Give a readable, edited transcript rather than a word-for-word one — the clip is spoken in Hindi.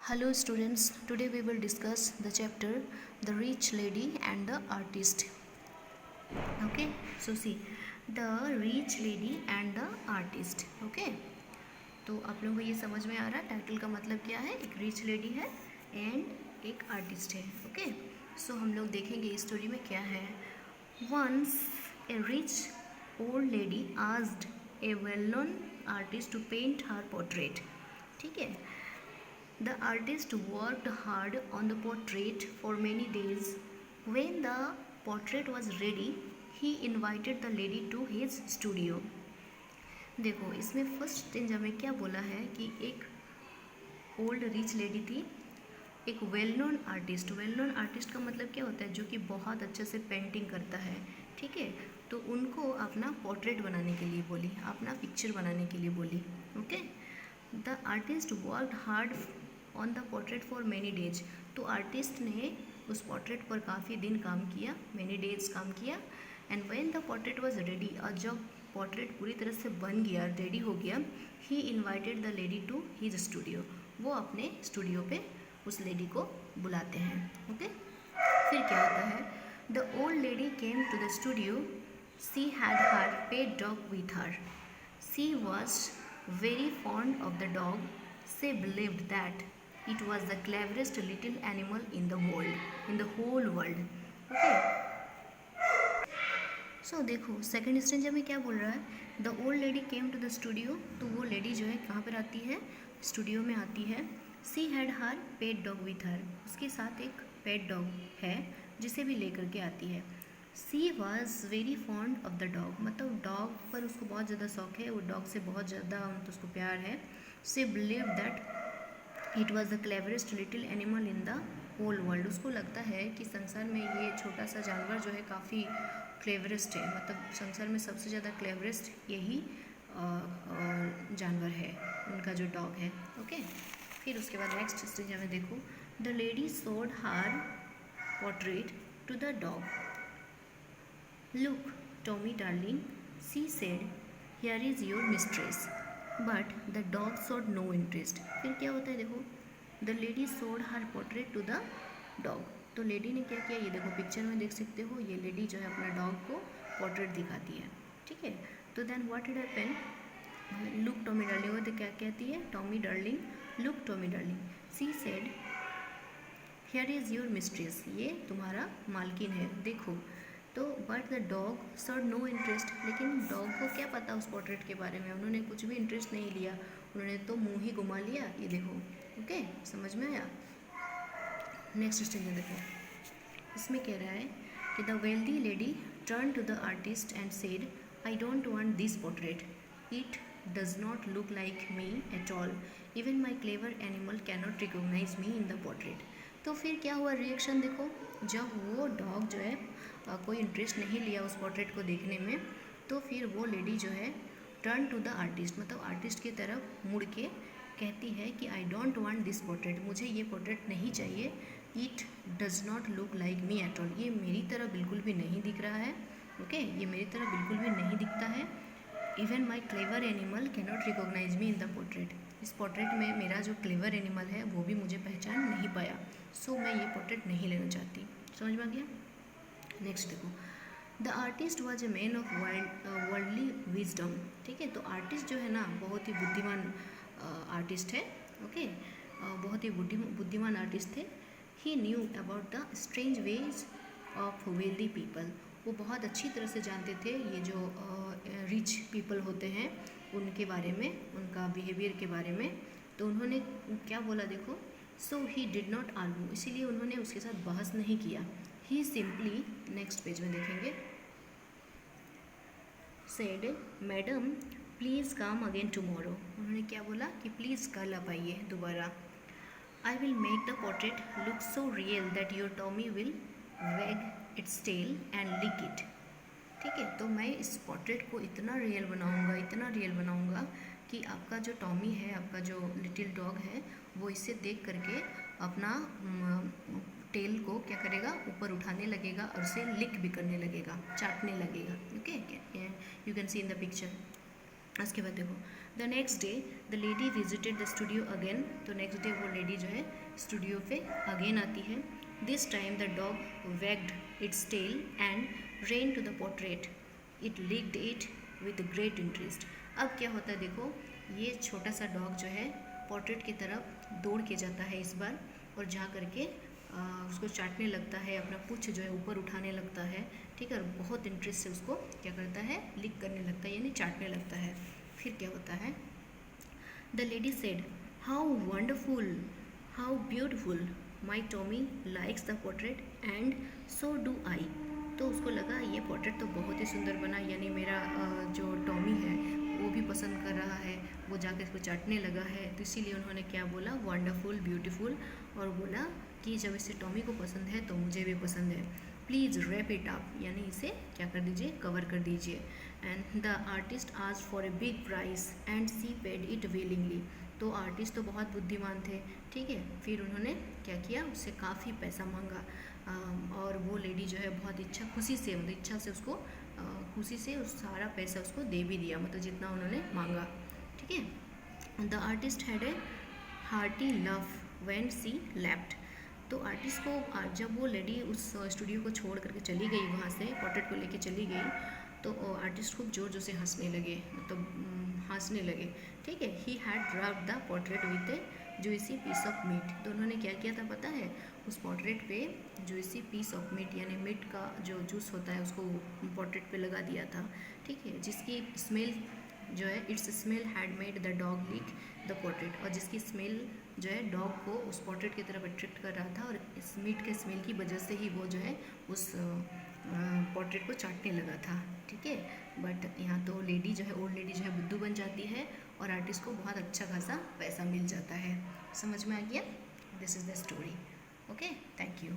Hello students, today we will discuss the chapter The Rich Lady and the Artist. Okay, so see, The Rich Lady and the Artist. Okay, तो आप लोगों को ये समझ में आ रहा है टाइटल का मतलब क्या है। एक रिच लेडी है एंड एक आर्टिस्ट है। ओके, सो हम लोग देखेंगे इस स्टोरी में क्या है। Once a rich old lady asked a well known artist to paint her portrait. ठीक है, the artist worked hard on the portrait for many days. When the portrait was ready, he invited the lady to his studio. देखो इसमें फर्स्ट स्टेंजा में क्या बोला है कि एक ओल्ड रिच लेडी थी, एक well known artist. Well known artist का मतलब क्या होता है, जो कि बहुत अच्छे से पेंटिंग करता है। ठीक है, तो उनको अपना पोर्ट्रेट बनाने के लिए बोली, अपना पिक्चर बनाने के लिए बोली। Okay, the artist worked hard on the portrait for many days. तो आर्टिस्ट ने उस पोर्ट्रेट पर काफ़ी दिन काम किया, मैनी डेज काम किया। And when the portrait was ready, और जब पोर्ट्रेट पूरी तरह से बन गया, रेडी हो गया, he invited the lady to his studio. वो अपने स्टूडियो पे उस लेडी को बुलाते हैं। ओके, फिर क्या होता है, the old lady came to the studio. She had her pet dog with her. She was very fond of the dog. She believed that it was the cleverest little animal in the world, in the whole world. Okay. So देखो सेकंड स्टेंज में क्या बोल रहा है, the old lady came to the studio. तो वो लेडी जो है कहाँ पर आती है, स्टूडियो में आती है। सी had her pet dog with हर। उसके साथ एक पेट डॉग है जिसे भी लेकर के आती है। She was very fond of the dog, मतलब डॉग पर उसको बहुत ज़्यादा शौक है, वो डॉग से बहुत ज़्यादा उसको प्यार है। She believe that it was the cleverest little animal in the whole world. उसको लगता है कि संसार में ये छोटा सा जानवर जो है काफ़ी क्लेवरेस्ट है, मतलब संसार में सबसे ज़्यादा क्लेवरेस्ट यही जानवर है, उनका जो डॉग है। ओके, फिर उसके बाद नेक्स्ट स्टेज में देखो, the lady showed her portrait to the dog. Look, Tommy darling, she said, here is your mistress. But the dog showed no interest. फिर क्या होता है देखो, the lady showed her portrait to the dog. तो लेडी ने क्या किया, ये देखो पिक्चर में देख सकते हो, ये लेडी जो है अपना डॉग को पोर्ट्रेट दिखाती है। ठीक है, तो then what did happen, look Tommy darling, वो तो क्या कहती है, Tommy darling, look Tommy darling, she said, here is your mistress, ये तुम्हारा मालकिन है, देखो। तो but the dog showed no interest, लेकिन डॉग को क्या पता उस पोर्ट्रेट के बारे में, उन्होंने कुछ भी इंटरेस्ट नहीं लिया, उन्होंने तो मुंह ही घुमा लिया। ये देखो, ओके, समझ में आया। नेक्स्ट स्टेज में देखो, इसमें कह रहा है कि the wealthy lady turn to the artist and said, I don't want this portrait, it does not look like me at all, even my clever animal cannot recognise me in the portrait. तो फिर क्या हुआ रिएक्शन देखो, जब वो डॉग जो है कोई इंटरेस्ट नहीं लिया उस पोर्ट्रेट को देखने में, तो फिर वो लेडी जो है टर्न टू द आर्टिस्ट, मतलब आर्टिस्ट की तरफ मुड़ के कहती है कि आई डोंट वांट दिस पोर्ट्रेट, मुझे ये पोर्ट्रेट नहीं चाहिए, it does not look like me at all, ये मेरी तरह बिल्कुल भी नहीं दिख रहा है। ओके, ये मेरी तरह बिल्कुल भी नहीं दिखता है। Even my clever animal cannot recognise me in the portrait, इस पोर्ट्रेट में मेरा जो क्लेवर एनिमल है वो भी मुझे पहचान नहीं पाया, सो मैं ये पोर्ट्रेट नहीं लेना चाहती। समझ में आ गया। नेक्स्ट देखो, the artist was a man of worldly wisdom. ठीक है, तो आर्टिस्ट जो है ना बहुत ही बुद्धिमान आर्टिस्ट है। ओके, बहुत ही बुद्धिमान आर्टिस्ट थे। He knew about the strange ways of wealthy people, वो बहुत अच्छी तरह से जानते थे ये जो रिच पीपल होते हैं उनके बारे में, उनका बिहेवियर के बारे में। तो उन्होंने क्या बोला देखो, सो ही डिड नॉट आर्ग्यू, इसीलिए उन्होंने उसके साथ बहस नहीं किया। ही सिंपली, नेक्स्ट पेज में देखेंगे, said, madam please come again tomorrow, उन्होंने क्या बोला कि प्लीज़ कल आप आइए दोबारा। I will make the portrait look so real that your Tommy will wag its tail and lick it. ठीक है, तो मैं इस पोर्ट्रेट को इतना रियल बनाऊंगा, इतना रियल बनाऊंगा कि आपका जो टॉमी है, आपका जो लिटिल डॉग है, वो इसे देख करके अपना टेल को क्या करेगा, ऊपर उठाने लगेगा और उसे लिक भी करने लगेगा, चाटने लगेगा। Okay, you can see in the picture. उसके बाद देखो, the next day the lady visited the studio again. तो नेक्स्ट डे वो लेडी जो है स्टूडियो पे अगेन आती है। This time the dog wagged its tail and ran to the portrait. It licked it with great interest. अब क्या होता है देखो, ये छोटा सा डॉग जो है पोर्ट्रेट की तरफ दौड़ के जाता है इस बार, और जा करके उसको चाटने लगता है, अपना पूंछ जो है ऊपर उठाने लगता है, ठीक है, और बहुत इंटरेस्ट से उसको क्या करता है, लिक करने लगता है, यानी चाटने लगता है। फिर क्या होता है, the lady said, how wonderful, how beautiful, my Tommy likes the portrait and so do I. तो उसको लगा ये पोर्ट्रेट तो बहुत ही सुंदर बना, यानी मेरा जो टॉमी है वो भी पसंद कर रहा है, वो जाकर इसको चाटने लगा है। तो इसीलिए उन्होंने क्या बोला, वंडरफुल, ब्यूटीफुल, और बोला कि जब इसे टॉमी को पसंद है तो मुझे भी पसंद है। प्लीज़ रैप इट अप, यानी इसे क्या कर दीजिए, कवर कर दीजिए। And the artist asked for a big price and she paid it willingly. तो आर्टिस्ट तो बहुत बुद्धिमान थे, ठीक है, फिर उन्होंने क्या किया, उससे काफ़ी पैसा मांगा, और वो लेडी जो है बहुत खुशी से, मतलब इच्छा से उसको खुशी से उस सारा पैसा उसको दे भी दिया, मतलब जितना उन्होंने मांगा, ठीक है। The artist had a hearty laugh when she left. तो आर्टिस्ट को जब वो लेडी उस स्टूडियो को छोड़ करके चली गई, वहाँ से पोर्ट्रेट को लेके चली गई, तो आर्टिस्ट खूब जोर जोर से हंसने लगे, मतलब हंसने लगे, ठीक है। He had rubbed the portrait with a juicy piece of meat. तो उन्होंने क्या किया था पता है, उस पोर्ट्रेट पे जुइसी पीस ऑफ मीट, यानी मीट का जो जूस होता है उसको पोर्ट्रेट पे लगा दिया था, ठीक है, जिसकी स्मेल जो है, its smell had made the dog lick the portrait, और जिसकी स्मेल जो है डॉग को उस पोर्ट्रेट की तरफ अट्रैक्ट कर रहा था, और इस मीट के स्मेल की वजह से ही वो जो है उस पोर्ट्रेट को चाटने लगा था, ठीक है। बट यहाँ तो लेडी जो है, ओल्ड लेडी जो है बुद्धू बन जाती है, और आर्टिस्ट को बहुत अच्छा खासा पैसा मिल जाता है। समझ में आ गया? This is the story. Okay, thank you.